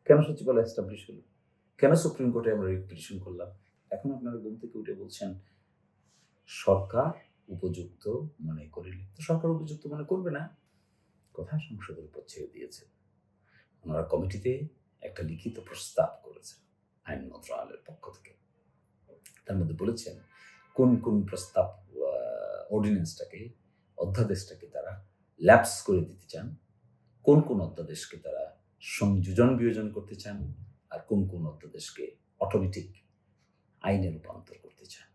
কেন সচিবালয় এস্টাবলিশ হলো? কেন সুপ্রিম কোর্টে আমরা রিট পিটিশন করলাম? এখন আপনারা ঘুম থেকে উঠে বলছেন সরকার উপযুক্ত মনে করিলে। তো সরকার উপযুক্ত মনে করবে না। কথা সংসদের উপর ছেড়ে দিয়েছে। ওনারা কমিটিতে একটা লিখিত প্রস্তাব করেছেন আইন মন্ত্রণালয়ের পক্ষ থেকে। তার মধ্যে বলেছেন কোন প্রস্তাব অর্ডিন্যান্সটাকে, অধ্যাদেশটাকে তারা ল্যাপস করে দিতে চান, কোন অধ্যাদেশকে তারা সংযোজন বিয়োজন করতে চান, আর কোন অধ্যাদেশকে অটোমেটিক আইনে রূপান্তর করতে চান।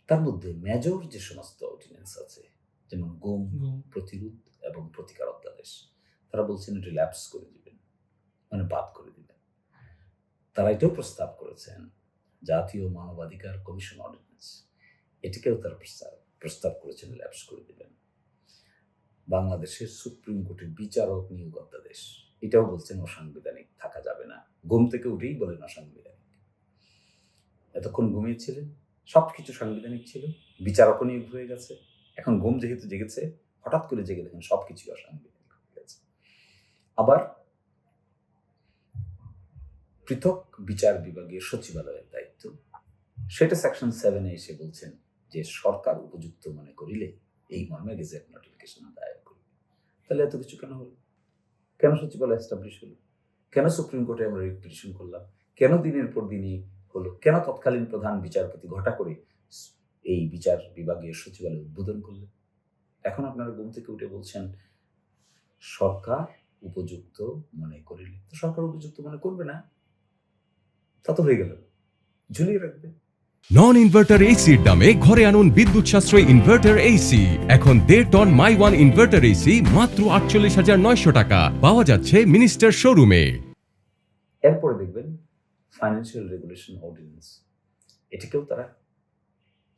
তার মধ্যে মেজর যে সমস্ত অর্ডিন্যান্স আছে, যেমন গুম প্রতিরোধ এবং প্রতিকার অধ্যাদেশ, তারা বলছেন এটা ল্যাপস করে দিবেন, মানে বাদ করে দিবেন। তারা এটাও প্রস্তাব করেছেন জাতীয় মানবাধিকার কমিশন অর্ডিন্যান্স, এটিকেও তারা প্রস্তাব করেছেন ল্যাপস করে দিবেন। বাংলাদেশের সুপ্রিম কোর্টের বিচারক নিয়োগ অধ্যাদেশ, এটাও বলছেন অসাংবিধানিক, থাকা যাবে না। ঘুম থেকে উঠেই বলেন অসাংবিধানিক। এতক্ষণ ঘুমিয়েছিলেন, সবকিছু সাংবিধানিক ছিল, বিচারকও নিয়োগ হয়ে গেছে। এখন ঘুম যেহেতু জেগেছে, হঠাৎ করে জেগে দেখেন সবকিছু অসাংবিধানিক হয়ে গেছে। আবার পৃথক বিচার বিভাগীয় সচিবালয়ের দায়িত্ব, সেটা সেকশন 7-এ এসে বলছেন যে সরকার উপযুক্ত মনে করিলে এই মর্মে গেজেট নোটিফিকেশন দায়ের করবে। তাহলে এত কিছু কেন হলো? কেন সচিবালয় এস্টাবলিশ হলো? কেন সুপ্রিম কোর্টে আমরা রিট পিটিশন করলাম? কেন দিনের পর দিনই হলো? কেন তৎকালীন প্রধান বিচারপতি ঘটা করে এই বিচার বিভাগীয় সচিবালয় উদ্বোধন করলেন? এখন আপনারা ঘুম থেকে উঠে বলছেন সরকার উপযুক্ত মনে করিলে। তো সরকার উপযুক্ত মনে করবে না, তা তো হয়ে গেল, ঝুলিয়ে রাখবে। নন ইনভার্টার এসির দামে ঘরে আনুন বিদ্যুৎ সাশ্রয়ী ইনভার্টার এসি। এখন 1.5 ton my one inverter AC মাত্র 48,900 টাকা পাওয়া যাচ্ছে মিনিস্টার শোরুমে। এরপরে দেখবেন ফাইন্যান্সিয়াল রেগুলেশন অর্ডিন্যান্স, এটাকেও তারা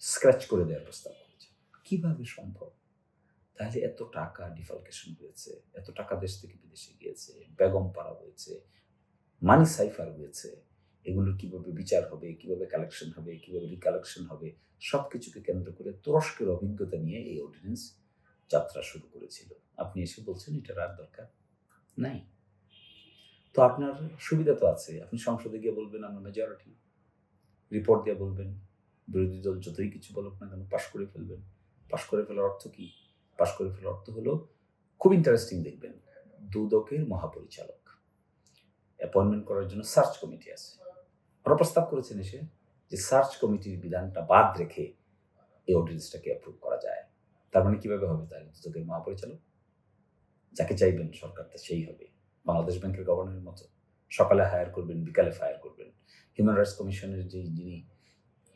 স্ক্র্যাচ করে দেওয়ার প্রস্তাব করেছে। কিভাবে সম্ভব? তাহলে এত টাকা ডিফালকেশন হয়েছে, এত টাকা দেশ থেকে বিদেশে গিয়েছে, বেগম পাড়া হয়েছে, মানি সাইফার হয়েছে, এগুলোর কিভাবে বিচার হবে, কিভাবে কালেকশন হবে, কিভাবে রিকালেকশন হবে, সব কিছুকে কেন্দ্র করে তুরস্কের অভিজ্ঞতা নিয়ে এই অর্ডিন্যান্স যাত্রা শুরু করেছিল। আপনি এসে বলছেন এটা আর দরকার নাই। তো আপনার সুবিধা তো আছে, আপনি সংসদে গিয়ে বলবেন আমরা মেজরিটি, রিপোর্ট দিয়ে বলবেন, বিরোধী দল যতই কিছু বলুক না কেন পাশ করে ফেলবেন। পাশ করে ফেলার অর্থ কি? পাশ করে ফেলার অর্থ হলো, খুব ইন্টারেস্টিং দেখবেন, দুদকের মহাপরিচালক অ্যাপয়েন্টমেন্ট করার জন্য সার্চ কমিটি আছে। ওরা প্রস্তাব করেছেন এসে যে সার্চ কমিটির বিধানটা বাদ রেখে এই অর্ডিন্যান্সটাকে অ্যাপ্রুভ করা যায়। তার মানে কিভাবে হবে? তাহলে দুদকের মহাপরিচালক যাকে চাইবেন সরকার তা সেই হবে। বাংলাদেশ ব্যাংকের গভর্নরের মতো সকালে হায়ার করবেন, বিকালে ফায়ার করবেন। হিউম্যান রাইটস কমিশনের যিনি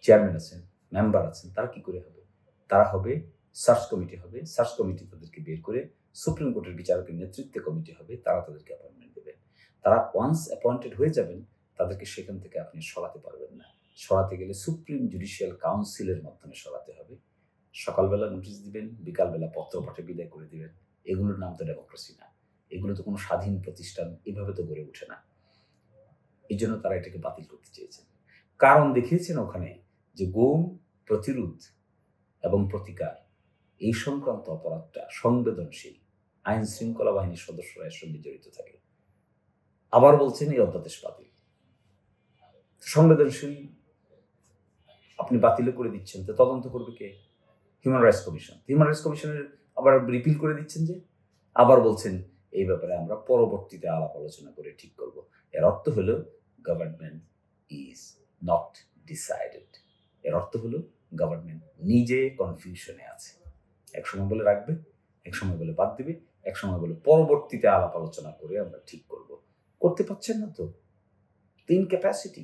চেয়ারম্যান আছেন, মেম্বার আছেন, তারা কি করে হবে? তারা হবে সার্চ কমিটি হবে। সার্চ কমিটি তাদেরকে বের করে সুপ্রিম কোর্টের বিচারকের নেতৃত্বে কমিটি হবে, তারা তাদেরকে অ্যাপয়েন্টমেন্ট দেবেন। তারা ওয়ান্স অ্যাপয়েন্টেড হয়ে যাবেন, তাদেরকে সেখান থেকে আপনি সরাতে পারবেন না। সরাতে গেলে সুপ্রিম জুডিশিয়াল কাউন্সিলের মাধ্যমে সরাতে হবে। সকালবেলা নোটিশ দিবেন, বিকালবেলা পত্র পাঠে বিদায় করে দিবেন। এগুলোর নাম তো ডেমোক্রেসি না, এগুলো তো কোনো স্বাধীন প্রতিষ্ঠান এভাবে তো গড়ে ওঠে না। এই জন্য তারা এটাকে বাতিল করতে চেয়েছেন। কারণ দেখিয়েছেন ওখানে যে গুম প্রতিরোধ এবং প্রতিকার এই সংক্রান্ত অপরাধটা সংবেদনশীল, আইন শৃঙ্খলা বাহিনীর সদস্যরা এর সঙ্গে জড়িত থাকে। আবার বলছেন এই অধ্যাদেশ বাতিল। সংবেদনশীল আপনি বাতিল করে দিচ্ছেন, তো তদন্ত করবে কে? Human rights commission. Human rights কমিশনের আবার রিপিল করে দিচ্ছেন যে, আবার বলছেন এই ব্যাপারে আমরা পরবর্তীতে আলাপ আলোচনা করে ঠিক করব। এর অর্থ হলো গভর্নমেন্ট ইজ নট ডিসাইডেড। এর অর্থ হলো গভর্নমেন্ট নিজে কনফিউশনে আছে। এক সময় বলে রাখবে, এক সময় বলে বাদ দিবে, এক সময় বলে পরবর্তীতে আলাপ আলোচনা করে আমরা ঠিক করব। করতে পারছেন না তো, ইনক্যাপাসিটি।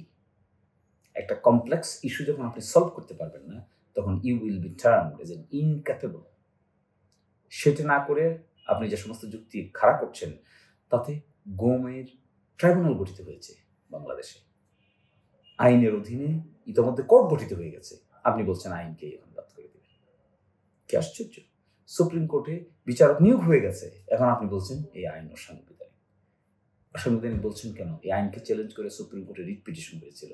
একটা কমপ্লেক্স ইস্যু যখন আপনি সলভ করতে পারবেন না, তখন you will be termed as an incapable. সেটা না করে আপনি যে সমস্ত যুক্তি খাড়া করছেন, তাতে গুমের ট্রাইব্যুনাল গঠিত হয়েছে বাংলাদেশে। আইনের অধীনে ইতোমধ্যে কোর্ট গঠিত হয়ে গেছে। আপনি বলছেন আইনকে এখন বাদ করে দেবেন। কি আশ্চর্য! সুপ্রিম কোর্টে বিচারক নিয়োগ হয়ে গেছে, এখন আপনি বলছেন এই আইন অসাংবিধানিক। অসাংবিধানিক বলছেন কেন? এই আইনকে চ্যালেঞ্জ করে সুপ্রিম কোর্টে রিট পিটিশন হয়েছিল।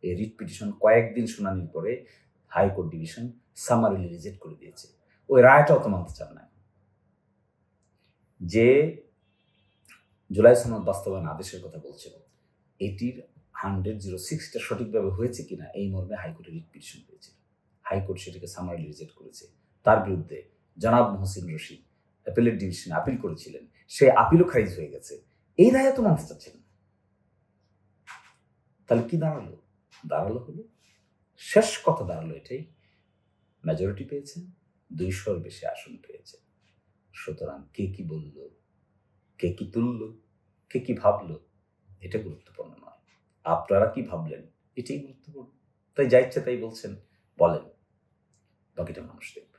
এই রিট পিটিশন কয়েকদিন শুনানির পরে হাইকোর্ট ডিভিশন সামারিলি রিজেক্ট করে দিয়েছে। ওই রায়টাও তো মানতে চান না। যে জুলাই সনদ বাস্তবায়ন আদেশের কথা বলছেন, এটির 100-06টা সঠিকভাবে হয়েছে কিনা এই মর্মে হাইকোর্টে রিট পিটিশন হয়েছিল। হাইকোর্ট সেটাকে সামারি রিজেক্ট করেছে। তার বিরুদ্ধে জনাব মহসিন রশিদ অ্যাপিলেট ডিভিশনে আপিল করেছিলেন, সেই আপিলও খারিজ হয়ে গেছে। এই রায় তো মানতে চাচ্ছেন না। তাহলে কি দাঁড়ালো? দাঁড়ালো হলো, শেষ কথা দাঁড়ালো এটাই, মেজরিটি পেয়েছেন, 200-র বেশি আসন পেয়েছে। সুতরাং কে কি বলল, কে কি তুলল, কে কি ভাবলো, এটা গুরুত্বপূর্ণ নয়। আপনারা কি ভাবলেন এটাই গুরুত্বপূর্ণ। তাই যা ইচ্ছে তাই বলছেন, বলেন, বাকিটা মানুষ দেখবে।